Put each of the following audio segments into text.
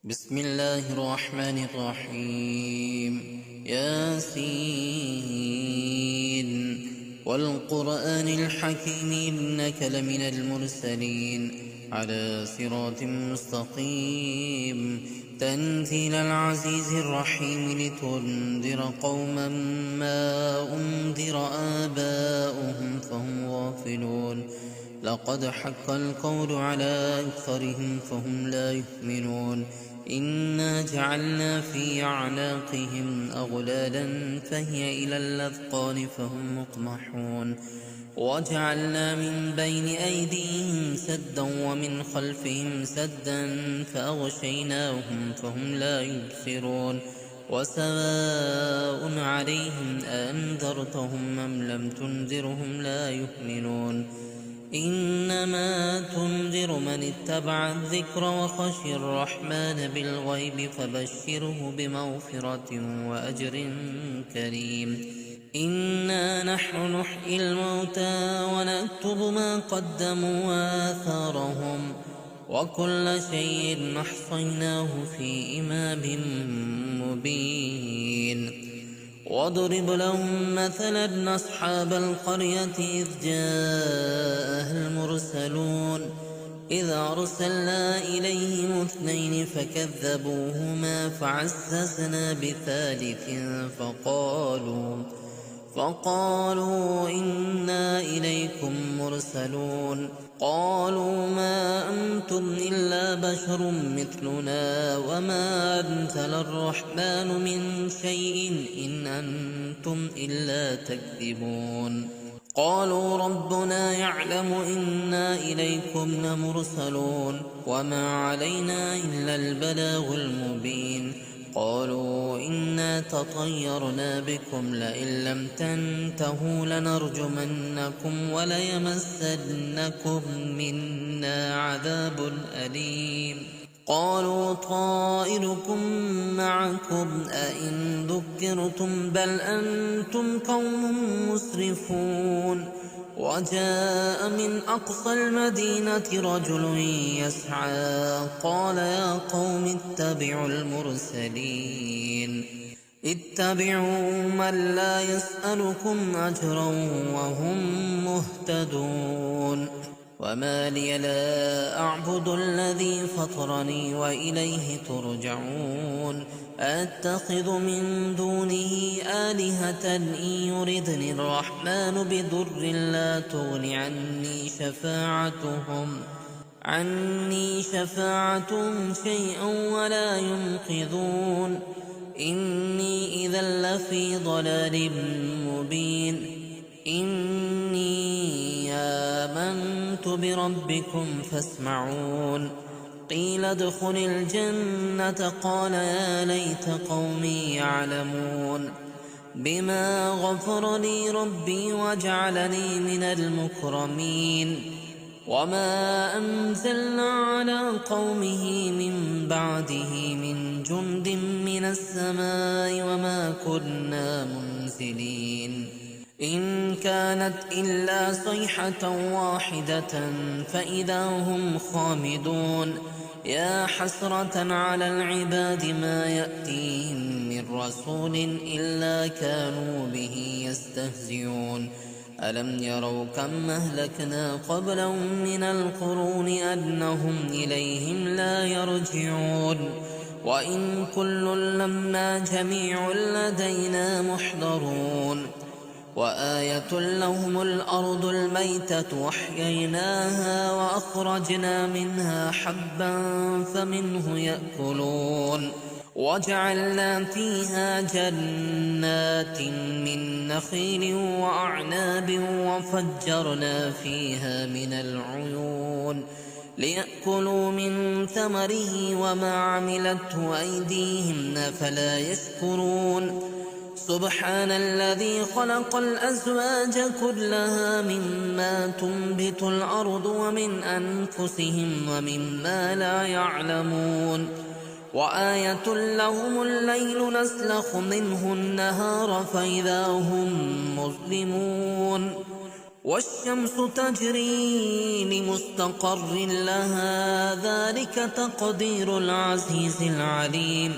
بسم الله الرحمن الرحيم ياسين والقرآن الحكيم إنك لمن المرسلين على صراط مستقيم تنزيل العزيز الرحيم لتنذر قوما ما أنذر آباؤهم فهم غافلون لقد حق القول على أكثرهم فهم لا يؤمنون إنا جعلنا في أعناقهم أغلالا فهي إلى الأذقان فهم مقمحون وجعلنا من بين أيديهم سدا ومن خلفهم سدا فأغشيناهم فهم لا يبصرون وسواء عليهم أأنذرتهم أم لم تنذرهم لا يؤمنون إنما تنذر من اتبع الذكر وخشي الرحمن بالغيب فبشره بمغفرة وأجر كريم إنا نحن نحيي الموتى ونكتب ما قدموا وآثارهم وكل شيء أحصيناه في إمام مبين واضرب لهم مثلا أصحاب القرية إذ جاءها المرسلون إذ أرسلنا إليهم اثنين فكذبوهما فعززنا بثالث فقالوا إنا إليكم مرسلون قالوا ما أنتم إلا بشر مثلنا وما أنزل الرحمن من شيء إن أنتم إلا تكذبون قالوا ربنا يعلم إنا إليكم لمرسلون وما علينا إلا البلاغ المبين قالوا إنا تطيرنا بكم لئن لم تنتهوا لنرجمنكم وليمسنكم منا عذاب أليم قالوا طائركم معكم أئن ذكرتم بل أنتم قوم مسرفون وجاء من أقصى المدينة رجل يسعى قال يا قوم اتبعوا المرسلين اتبعوا من لا يسألكم أجرا وهم مهتدون وما لي لا أعبد الذي فطرني وإليه ترجعون أتخذ من دونه آلهة إن يردني الرحمن بضر لا تغن عني شفاعتهم شيئا ولا ينقذون إني إذا لفي ضلال مبين إني آمنت بربكم فاسمعون قيل ادخل الجنة قال يا ليت قومي يعلمون بما غفر لي ربي وجعلني من المكرمين وما أنزلنا على قومه من بعده من جند من السماء وما كنا منزلين إن كانت إلا صيحة واحدة فإذا هم خامدون يا حسرة على العباد ما يأتيهم من رسول إلا كانوا به يستهزئون ألم يروا كم أهلكنا قبلهم من القرون أنهم إليهم لا يرجعون وإن كل لما جميع لدينا محضرون وآية لهم الأرض الميتة وأحييناها وأخرجنا منها حبا فمنه يأكلون وجعلنا فيها جنات من نخيل وأعناب وفجرنا فيها من العيون ليأكلوا من ثمره وما عملته أيديهم أفلا يشكرون سبحان الذي خلق الأزواج كلها مما تنبت الأرض ومن أنفسهم ومما لا يعلمون وآية لهم الليل نسلخ منه النهار فإذا هم مظلمون والشمس تجري لمستقر لها ذلك تقدير العزيز العليم.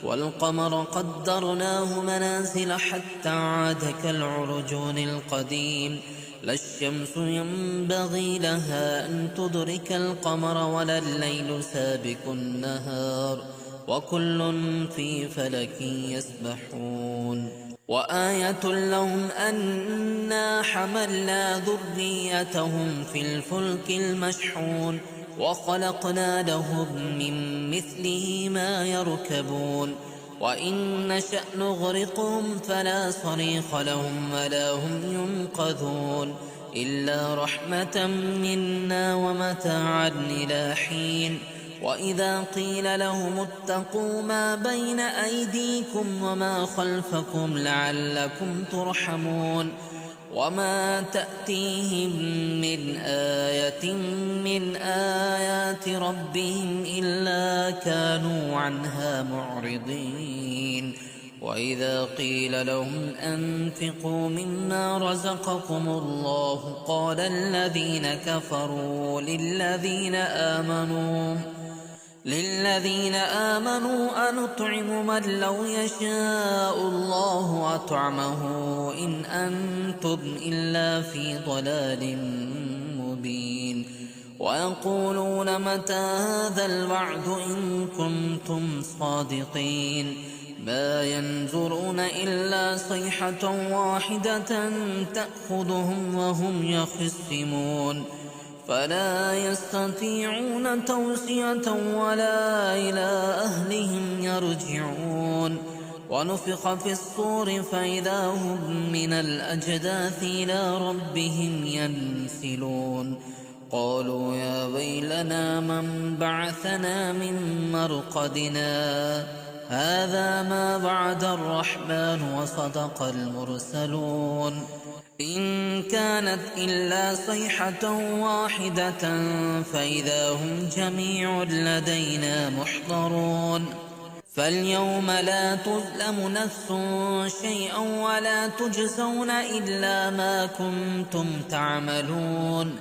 والقمر قدرناه منازل حتى عاد كالعرجون القديم. لا الشمس ينبغي لها أن تدرك القمر ولا الليل سابق النهار وكل في فلك يسبحون. وآية لهم أنا حملنا ذريتهم في الفلك المشحون وخلقنا لهم من مثله ما يركبون. وإن نشأ نغرقهم فلا صريخ لهم ولا هم ينقذون إلا رحمة منا ومتاعا إلى حين. وإذا قيل لهم اتقوا ما بين أيديكم وما خلفكم لعلكم ترحمون وما تأتيهم من آية من آيات ربهم إلا كانوا عنها معرضين. وإذا قيل لهم أنفقوا مما رزقكم الله قال الذين كفروا للذين آمنوا أنطعم من لو يشاء الله أطعمه إن أنتم إلا في ضلال مبين. ويقولون متى هذا الوعد إن كنتم صادقين ما ينظرون إلا صيحة واحدة تأخذهم وهم يخصمون فلا يستطيعون توصية ولا إلى أهلهم يرجعون. ونفخ في الصور فإذا هم من الأجداث إلى ربهم ينسلون. قالوا يا ويلنا من بعثنا من مرقدنا هذا ما وعد الرحمن وصدق المرسلون إن كانت إلا صيحة واحدة فإذا هم جميع لدينا محضرون. فاليوم لا تظلم نفس شيئا ولا تجزون إلا ما كنتم تعملون.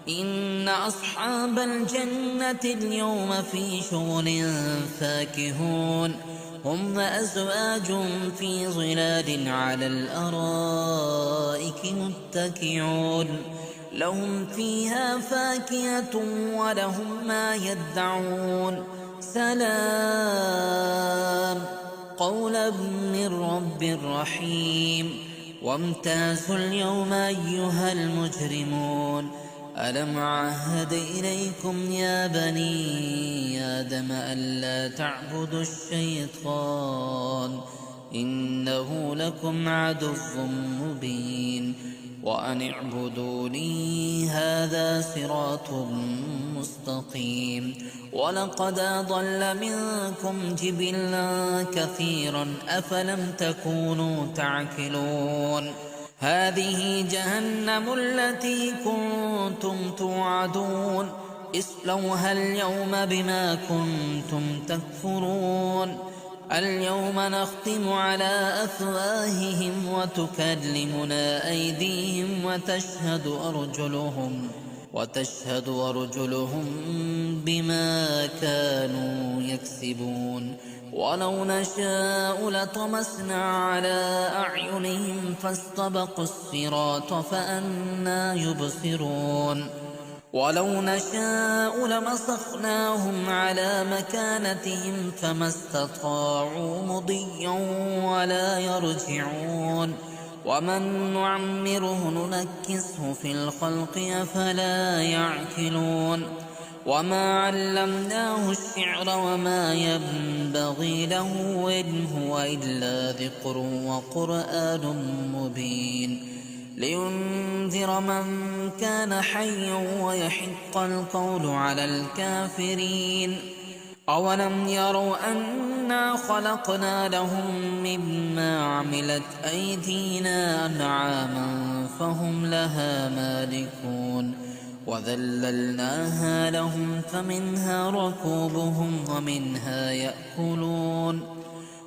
إن أصحاب الجنة اليوم في شغل فاكهون هم وأزواج في ظلال على الأرائك متكئون لهم فيها فاكهة ولهم ما يدعون سلام قولا من رب رحيم. وامتازوا اليوم أيها المجرمون ألم عهد إليكم يا بني آدم ألا تعبدوا الشيطان إنه لكم عدو مبين وأن اعبدوني هذا صراط مستقيم. ولقد أضل منكم جبلا كثيرا أفلم تكونوا تعقلون. هذه جهنم التي كنتم توعدون اصلوها اليوم بما كنتم تكفرون. اليوم نختم على أفواههم وتكلمنا أيديهم وتشهد أرجلهم بما كانوا يكسبون. ولو نشاء لطمسنا على أعينهم فاستبقوا الصراط فأنى يبصرون. ولو نشاء لمسخناهم على مكانتهم فما استطاعوا مضيا ولا يرجعون. ومن نعمره ننكسه في الخلق أفلا يعقلون. وما علمناه الشعر وما ينبغي له إن هو إلا ذكر وقرآن مبين لينذر من كان حيا ويحق القول على الكافرين. أولم يروا أنا خلقنا لهم مما عملت أيدينا أنعاما فهم لها مالكون وذللناها لهم فمنها ركوبهم ومنها يأكلون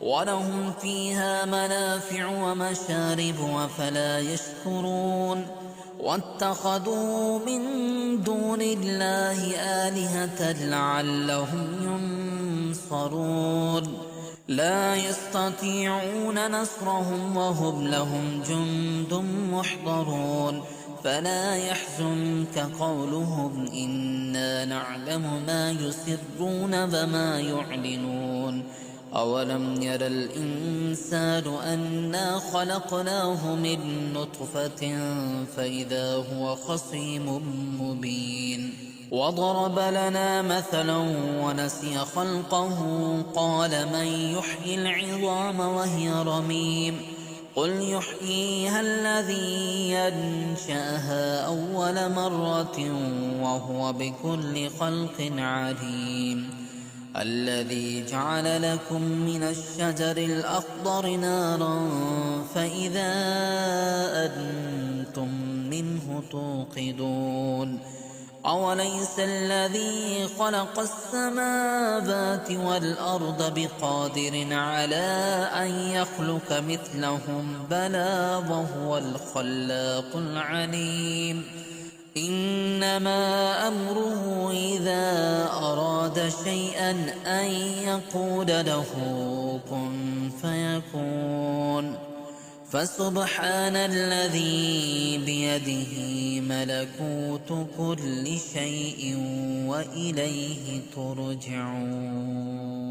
ولهم فيها منافع ومشارب أفلا يشكرون. واتخذوا من دون الله آلهة لعلهم ينصرون لا يستطيعون نصرهم وهم لهم جند محضرون فلا يحزنك قولهم إنا نعلم ما يسرون وما يعلنون أولم ير الإنسان أنا خلقناه من نطفة فإذا هو خصيم مبين وضرب لنا مثلا ونسي خلقه قال من يحيي العظام وهي رميم قل يحييها الذي ينشأها أول مرة وهو بكل خلق عليم الذي جعل لكم من الشجر الأخضر نارا فإذا أنتم منه توقدون أوليس الذي خلق السماوات والأرض بقادر على أن يخلق مثلهم بلى وهو الخلاق العليم إنما أمره إذا أراد شيئا أن يقول له كن فيكون فسبحان الذي بيده ملكوت كل شيء وإليه ترجعون